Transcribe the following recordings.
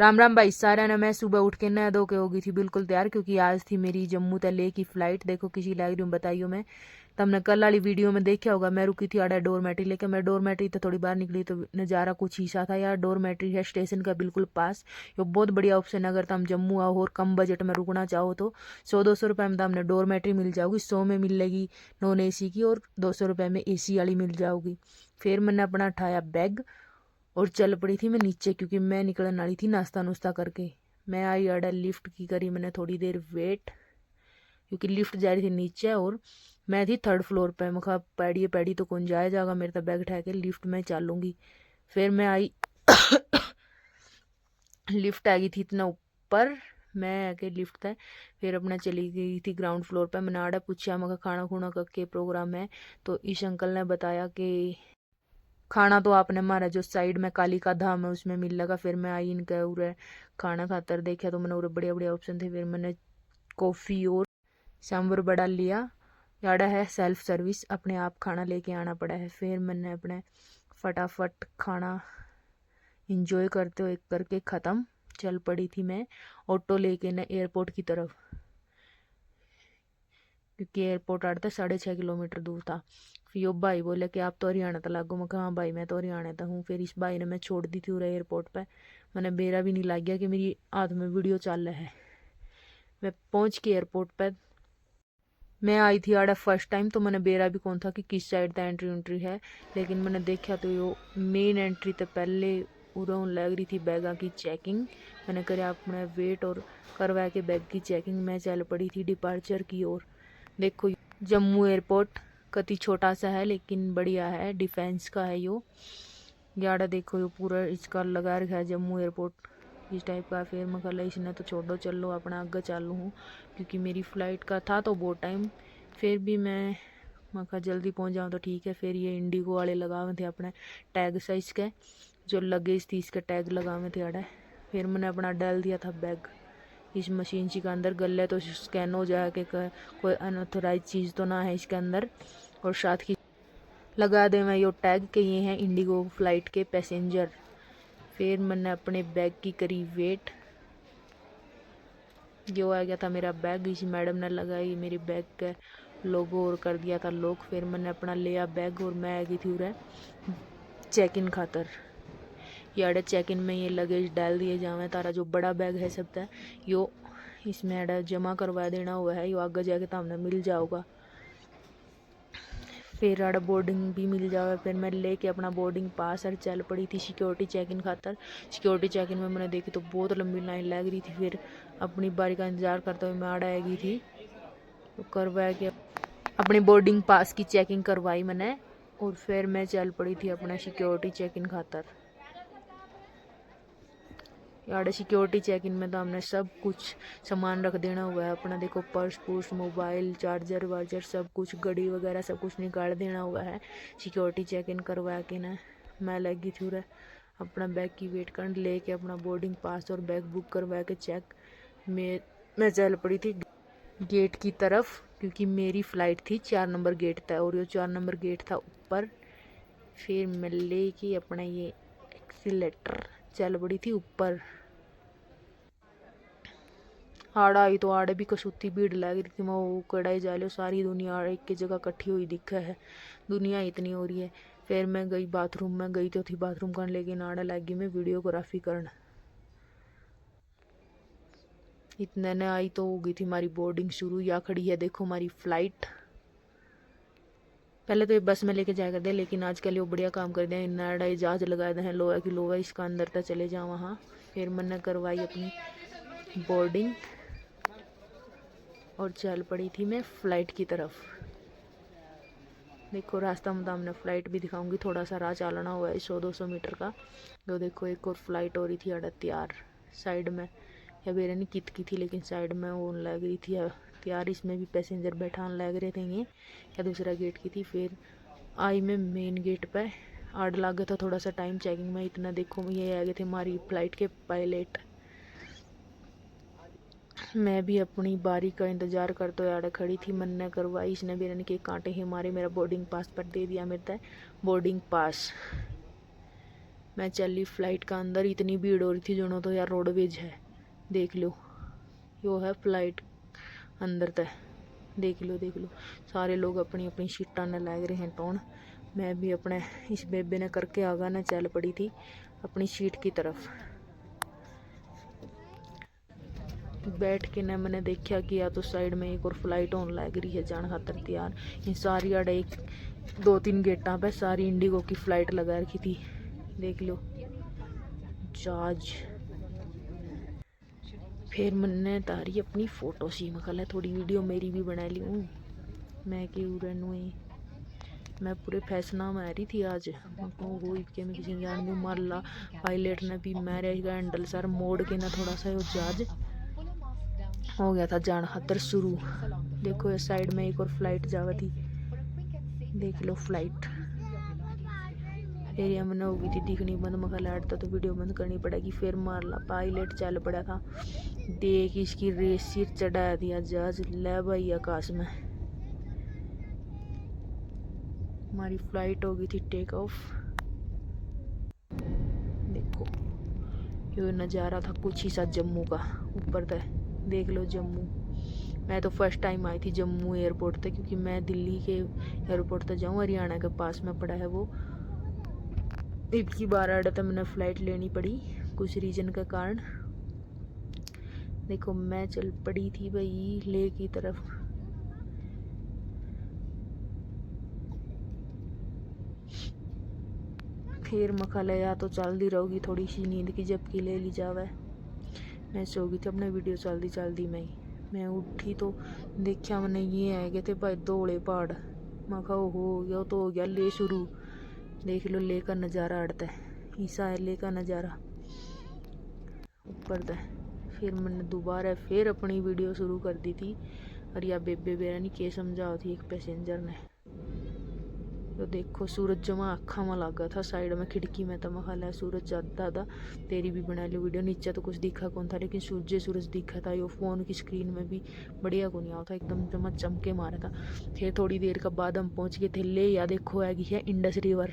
राम राम भाई सारा ना। मैं सुबह उठ के नहा धो के हो गई थी बिल्कुल तैयार, क्योंकि आज थी मेरी जम्मू तले की फ्लाइट। देखो किसी लग रही हूँ बताइयो मैं। तुमने कल वाली वीडियो में देखा होगा, मैं रुकी थी आड़ा डोरमेट्री लेके। मैं डोरमेट्री तो थोड़ी बाहर निकली तो नज़ारा कुछ ईसा था यार। डोरमेट्री है स्टेशन का बिल्कुल पास। ये बहुत बढ़िया ऑप्शन है अगर तुम जम्मू आओ और कम बजट में रुकना चाहो तो। 100-200 रुपये में तुमने डोरमेट्री मिल जाओगी। 100 में मिलेगी नॉन AC की और 200 रुपये में AC वाली मिल जाओगी। फिर मैंने अपना उठाया बैग और चल पड़ी थी मैं नीचे, क्योंकि मैं निकलने वाली थी नाश्ता नुश्ता करके। मैं आई आड़ा लिफ्ट की करी मैंने थोड़ी देर वेट, क्योंकि लिफ्ट जा रही थी नीचे और मैं थी 3rd फ्लोर पे। मैं कहा पैड़ी तो कौन जाएगा, मेरे तो बैग उठा के लिफ्ट में चलूँगी। फिर मैं आई लिफ्ट आ गई थी इतना ऊपर, मैं आके लिफ्ट था। फिर अपना चली गई थी ग्राउंड फ्लोर पे। मैंने आड़ा पूछा मैं खाना खुना का के प्रोग्राम है, तो इस अंकल ने बताया कि खाना तो आपने हमारा जो साइड में काली का धाम है उसमें मिल लगा। फिर मैं आई इनके उरे खाना खातर देखा तो मैंने उरे बढ़िया बढ़िया ऑप्शन थे। फिर मैंने कॉफ़ी और सांभर बड़ा लिया। याड़ा है सेल्फ सर्विस, अपने आप खाना लेके आना पड़ा है। फिर मैंने अपने फटाफट खाना इंजॉय करते हुए करके ख़त्म चल पड़ी थी मैं ऑटो लेके न एयरपोर्ट की तरफ, क्योंकि एयरपोर्ट आड़ता 6.5 किलोमीटर दूर था। फिर यो भाई बोले कि आप तो हरियाणा तो लागो। मैं कहा हाँ भाई मैं तो हरियाणा था हूँ। फिर इस भाई ने मैं छोड़ दी थी पूरा एयरपोर्ट पे। मैंने बेरा भी नहीं लग गया कि मेरी हाथ में वीडियो चल रहा है। मैं पहुंच के एयरपोर्ट पे मैं आई थी आड़ा फर्स्ट टाइम, तो मैंने बेरा भी कौन था कि किस साइड का एंट्री उंट्री है। लेकिन मैंने देखा तो यो मेन एंट्री तो पहले उरों लग रही थी बैगा की चेकिंग। मैंने करे अपना वेट और करवा के बैग की चेकिंग मैं चल पड़ी थी डिपार्चर की ओर। देखो जम्मू एयरपोर्ट कति छोटा सा है लेकिन बढ़िया है, डिफेंस का है यो। याड़ा देखो यो पूरा इसका लगा रखा है जम्मू एयरपोर्ट इस टाइप का। फिर मैं कल इसने तो छोड़ो चलो अपना आगे चालू हूँ, क्योंकि मेरी फ़्लाइट का था तो बहुत टाइम। फिर भी मैं कहा जल्दी पहुँच जाऊँ तो ठीक है। फिर ये इंडिगो वाले लगावे थे अपने टैग साइज के, जो लगेज थी इसके टैग लगावे थे आड़ा। फिर मैंने अपना डाल दिया था बैग इस मशीन सी के अंदर। गले तो स्कैन हो जाए कि कोई अनऑथोराइज चीज़ तो ना है इसके अंदर। और साथ ही लगा दे मैं यो टैग के ये हैं इंडिगो फ्लाइट के पैसेंजर। फिर मैंने अपने बैग की करी वेट, जो आ गया था मेरा बैग। इसी मैडम ने लगाई मेरे बैग का लोगो और कर दिया था लॉक। फिर मैंने अपना लिया बैग और मैं आ गई थी उरे चेक इन खातर। याडे चेक इन में ये लगेज डाल दिए जावे। तारा जो बड़ा बैग है सब था यो इसमें एडा जमा करवा देना हुआ है, यो आगे जाके तो हमने मिल जाओगा। फिर आड़ा बोर्डिंग भी मिल जाएगा। फिर मैं लेके अपना बोर्डिंग पास और चल पड़ी थी सिक्योरिटी चेक इन खातर। सिक्योरिटी चेक इन में मैंने देखी तो बहुत लंबी लाइन लग रही थी। फिर अपनी बारी का इंतज़ार करते हुए मैं आड़ा आ गई थी, तो करवा के अपनी बोर्डिंग पास की चेकिंग करवाई मैंने। और फिर मैं चल पड़ी थी अपना सिक्योरिटी चेक इन खातर। यार सिक्योरिटी चेक इन में तो हमने सब कुछ सामान रख देना हुआ है अपना। देखो पर्स पुर्स मोबाइल चार्जर वार्जर सब कुछ घड़ी वगैरह सब कुछ निकाल देना हुआ है सिक्योरिटी चेक इन करवा के ना। मैं लगी थी उरे अपना बैग की वेट कर लेके अपना बोर्डिंग पास और बैग बुक करवा के चेक मैं चल पड़ी थी गेट की तरफ, क्योंकि मेरी फ़्लाइट थी 4 नंबर गेट था और ये 4 नंबर गेट था ऊपर। फिर मैं लेके अपना ये एक्सीलेटर चल पड़ी थी ऊपर। आड़ा आई तो आड़े भी कसूती भीड़ लग रही थी। मैं वो कड़ाई जा लो सारी दुनिया एक की जगह इकट्ठी हुई दिखा है, दुनिया इतनी हो रही है। फिर मैं गई बाथरूम में गई तो थी बाथरूम करने, लेकिन आड़ा लगी मैं वीडियोग्राफी करना। इतने ने आई तो हो गई थी हमारी बोर्डिंग शुरू। या खड़ी है देखो हमारी फ़्लाइट। पहले तो ये बस में लेके जाया करते लेकिन आजकल वो बढ़िया काम कर दिया। नया जहाज लगाए हैं लोहा की लोहा, इसका अंदर तक चले जाओ वहाँ। फिर मैंने करवाई अपनी बोर्डिंग और चल पड़ी थी मैं फ़्लाइट की तरफ। देखो रास्ता में तो हमने फ़्लाइट भी दिखाऊंगी, थोड़ा सा राह चलना हुआ है 100-200 मीटर का। तो देखो एक और फ्लाइट हो रही थी अड़ा तैयार साइड में। या बेरे नहीं कित की थी लेकिन साइड में वो लग रही थी तैयार। इसमें भी पैसेंजर बैठान लग रहे थे ये, या दूसरा गेट की थी। फिर आई मैं मेन गेट पे। आड़ लगा था थोड़ा सा टाइम चेकिंग में। इतना देखो ये आ गए थे हमारी फ़्लाइट के पायलट। मैं भी अपनी बारी का इंतज़ार करते हुए आड़े खड़ी थी। मन ने करवाई इसने भी के कांटे ही मारे। मेरा बोर्डिंग पास पर दे दिया मेरे तय बोर्डिंग पास। मैं चली फ्लाइट का अंदर, इतनी भीड़ हो रही थी जोनो तो यार रोडवेज है। देख लो यो है फ्लाइट अंदर तय। देख लो सारे लोग अपनी अपनी सीटा ने लग रहे हैं टोन। मैं भी अपने इस बेबे ने करके आगा ना चल पड़ी थी अपनी सीट की तरफ। बैठ के ने मैंने देखा कि या तो साइड में एक और फ्लाइट होने लग रही है जान खातर तैयार। इन सारी अड़े एक 2-3 गेटा पे सारी इंडिगो की फ्लाइट लगा रखी थी। देख लो जहाज। फिर मैंने तारी अपनी फोटो सी मखल थोड़ी वीडियो मेरी भी बना ली हूँ। मैं क्यों रहनू मैं पूरे फैसना में आ रही थी आज। वो के मैं किसी जान दू मार ला पायलट ने भी मेरे हैंडल सर मोड़ के ना थोड़ा सा जहाज हो गया था जान खातर शुरू। देखो इस साइड में एक और फ्लाइट जावा थी। देख लो फ्लाइट एरिया में होगी थी दिखनी बंद मखा लाटता तो वीडियो बंद करनी पड़ेगी। फिर मार ला पायलट चल पड़ा था। देख इसकी रेस सिर चढ़ा दिया जहाज ले भाई आकाश में। हमारी फ्लाइट हो गई थी टेक ऑफ। देखो ये नज़ारा था कुछ ही सा जम्मू का ऊपर तक। देख लो जम्मू। मैं तो फर्स्ट टाइम आई थी जम्मू एयरपोर्ट तक, क्योंकि मैं दिल्ली के एयरपोर्ट तक जाऊँ, हरियाणा के पास में पड़ा है वो। इतनी बार आड़े तो मैंने फ़्लाइट लेनी पड़ी कुछ रीजन के कारण। देखो मैं चल पड़ी थी भाई ले की तरफ। फिर मखा या तो चलती रहोगी थोड़ी सी नींद की जबकि ले ली जावे। मैं सो गई थी अपने वीडियो चलती में ही। मैं उठी तो देखा मैंने ये आ गए थे भाई दौड़े पहाड़। मखा हो गया तो हो गया ले शुरू। देख लो ले का नज़ारा अड़ता है ईसा है ले का नज़ारा ऊपर तय। फिर मैंने दोबारा फिर अपनी वीडियो शुरू कर दी थी। और या बेबे बेरा नहीं के समझाओ थी एक पैसेंजर ने। तो देखो सूरज जमा अखा में लगा था साइड में खिड़की में। तो मखाला सूरज जाता था तेरी भी बना ली वीडियो। नीचे तो कुछ दिखा कौन था लेकिन सूरज दिखा था। यो फ़ोन की स्क्रीन में भी बढ़िया को नहीं आता एकदम जमा चमके मारा था। फिर थोड़ी देर का बाद हम पहुँच गए थे ले या देखो आएगी है इंडस रिवर।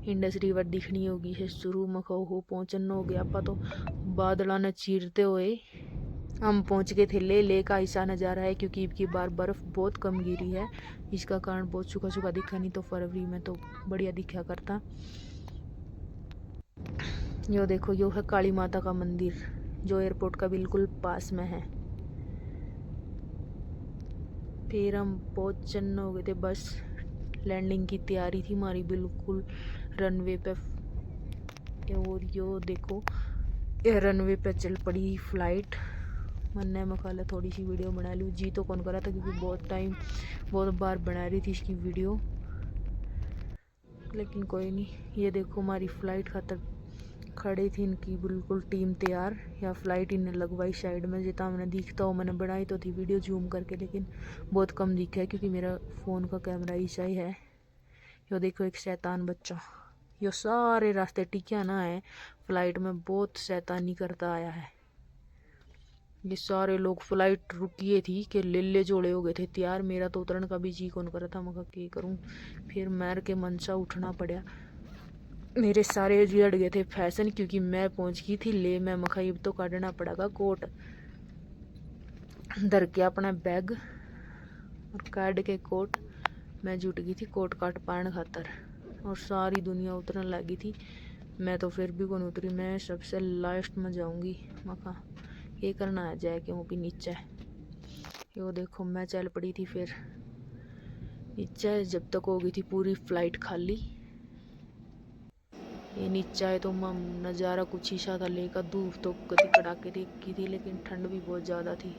इंडस रिवर दिखनी होगी है शुरू में हो पहुँचना हो गया आपा तो बादलों ने चीरते हुए हम पहुँच गए थे ले का ऐसा नज़ारा है क्योंकि इनकी बार बर्फ़ बहुत कम गिरी है। इसका कारण बहुत सूखा सूखा दिखा, नहीं तो फरवरी में तो बढ़िया दिखा करता। यो देखो यो है काली माता का मंदिर जो एयरपोर्ट का बिल्कुल पास में है। फिर हम पहुँचने हो गए थे बस लैंडिंग की तैयारी थी हमारी बिल्कुल रनवे पे। और यो देखो ये रनवे पे चल पड़ी फ्लाइट। मैंने मखाला थोड़ी सी वीडियो बना ली जी तो कौन करा था क्योंकि बहुत बार बना रही थी इसकी वीडियो, लेकिन कोई नहीं। ये देखो हमारी फ्लाइट खातर खड़ी थी इनकी बिल्कुल टीम तैयार। या फ्लाइट इन्हें लगवाई साइड में जितना मैंने दिखता हो। मैंने बनाई तो थी वीडियो जूम करके लेकिन बहुत कम दिखा है क्योंकि मेरा फ़ोन का कैमरा ऐसा ही है। यो देखो एक शैतान बच्चा यो सारे रास्ते टिकिया ना है फ्लाइट में बहुत शैतानी करता आया है। ये सारे लोग फ्लाइट रुकिए थी कि ले जोड़े हो गए थे तैयार। मेरा तो उतरन का भी जी कौन करा था मगर क्या करूं। फिर मैर के मनसा उठना पड़ा। मेरे सारे रिजड़ गए थे फैशन क्योंकि मैं पहुंच गई थी ले। मैं मखाइब तो काटना पड़ेगा कोट धर के अपना बैग और काट के कोट। मैं जुट गई थी कोट काट पान खातर और सारी दुनिया उतरने लगी थी। मैं तो फिर भी कौन उतरी, मैं सबसे लास्ट में जाऊंगी। मखा ये करना है जाए कि वो भी नीचे। यो देखो मैं चल पड़ी थी फिर नीचे जब तक हो गई थी पूरी फ्लाइट खाली। ये नीचे आए तो नज़ारा कुछ ही सा था लेकर। धूप तो कभी कड़ाके की थी लेकिन ठंड भी बहुत ज़्यादा थी।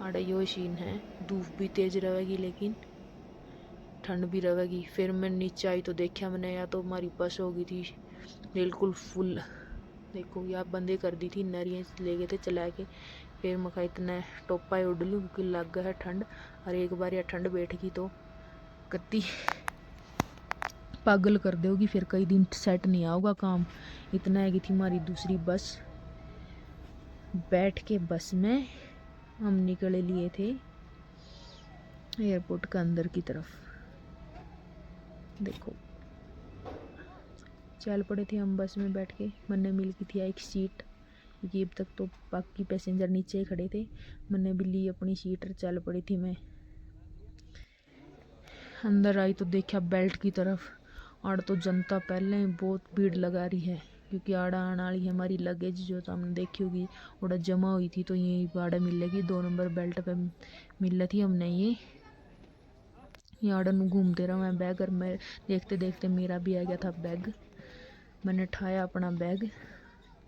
आड़े यो सीन है धूप भी तेज रहेगी लेकिन ठंड भी रहेगी। फिर मैं नीचे आई तो देखा मैंने या तो हमारी बस हो गई थी बिल्कुल फुल। देखो या बंदे कर दी थी नरियाँ ले गए थे चला के। फिर मखा इतना टोपा उड़ लूँ क्योंकि लग गया है ठंड। और एक बार या ठंड बैठ गई तो कत्ती पागल कर दोगी फिर कई दिन सेट नहीं आओगा काम। इतना है कि थी हमारी दूसरी बस। बैठ के बस में हम निकले लिए थे एयरपोर्ट के अंदर की तरफ। देखो चल पड़े थे हम बस में बैठ के। मैंने मिल की थी एक सीट, क्योंकि अब तक तो बाकी पैसेंजर नीचे ही खड़े थे। मैंने भी ली अपनी सीट और चल पड़ी थी मैं। अंदर आई तो देखा बेल्ट की तरफ, आड़ तो जनता पहले ही बहुत भीड़ लगा रही है, क्योंकि आड़ा आने वाली हमारी लगेज जो तो हमने देखी होगी उड़ा जमा हुई थी, तो यही भाड़ा मिलेगी 2 नंबर बेल्ट पे मिल रही थी हमने। ये आड़ा घूमते रहा मैं बैग, और मैं देखते देखते मेरा भी आ गया था बैग। मैंने उठाया अपना बैग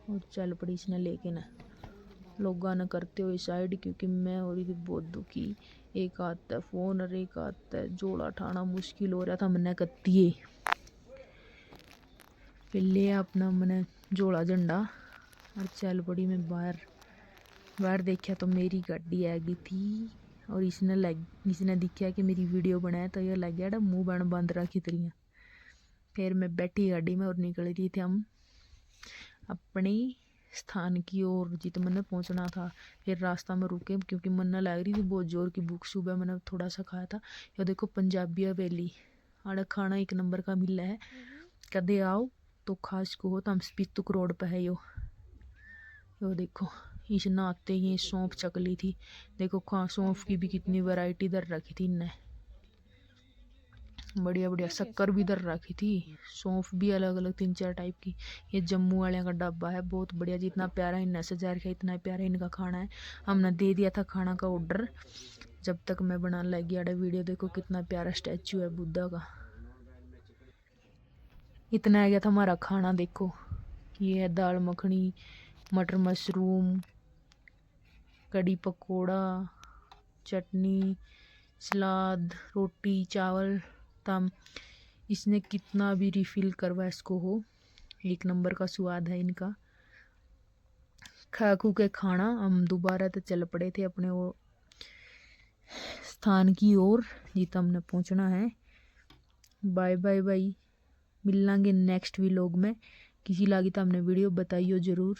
और चल पड़ी इसने लेके ना, लोग न करते हुए साइड, क्योंकि मैं हो रही थी बहुत दुखी। एक हाथ तक फ़ोन और एक हाथ तक जोड़ा ठाना मुश्किल हो रहा था। मैंने कत्ती फिर ले अपना मैंने जोड़ा झंडा और चल पड़ी मैं बाहर देखा तो मेरी गाड़ी आ गई थी, और इसने दिखा कि मेरी वीडियो बनाया, तो ये लग गया मुँह बन बंद रखी तरियाँ। फिर मैं बैठी गाड़ी में और निकल रही थी हम अपने स्थान की ओर, जित मैंने पहुंचना था। फिर रास्ता में रुके, क्योंकि मन लग रही थी बहुत जोर की भूख। सुबह मैंने थोड़ा सा खाया था। ये देखो पंजाबी हवेली, आड़ा खाना 1 नंबर का मिला है। कदे आओ तो खास को हो, तो हम स्पीतुक रोड पे है। यो देखो, इस नाते ये सौंफ चकली थी। देखो खा सौंफ की भी कितनी वैरायटी इधर रखी थी इनने, बढ़िया बढ़िया। शक्कर भी इधर रखी थी, सौंफ भी अलग अलग 3-4 टाइप की। ये जम्मू वाले का डब्बा है, बहुत बढ़िया। जितना प्यारा इनने सजा रखा इतना प्यारा इनका खाना है। हमने दे दिया था खाना का ऑर्डर, जब तक मैं बनाने लगी आड़ा वीडियो। देखो कितना प्यारा स्टैचू है बुद्धा का। इतना आ गया था हमारा खाना। देखो ये है दाल मखनी, मटर मशरूम, कड़ी पकोड़ा, चटनी, सलाद, रोटी, चावल तम। इसने कितना भी रिफिल करवा इसको हो, 1 नंबर का स्वाद है इनका। खा खू के खाना हम दोबारा तो चल पड़े थे अपने वो स्थान की ओर, जितना हमने पहुंचना है। बाय बाय बाय, मिलांगे नेक्स्ट व्लॉग में। किसी लगी तो हमने वीडियो बताइयो ज़रूर।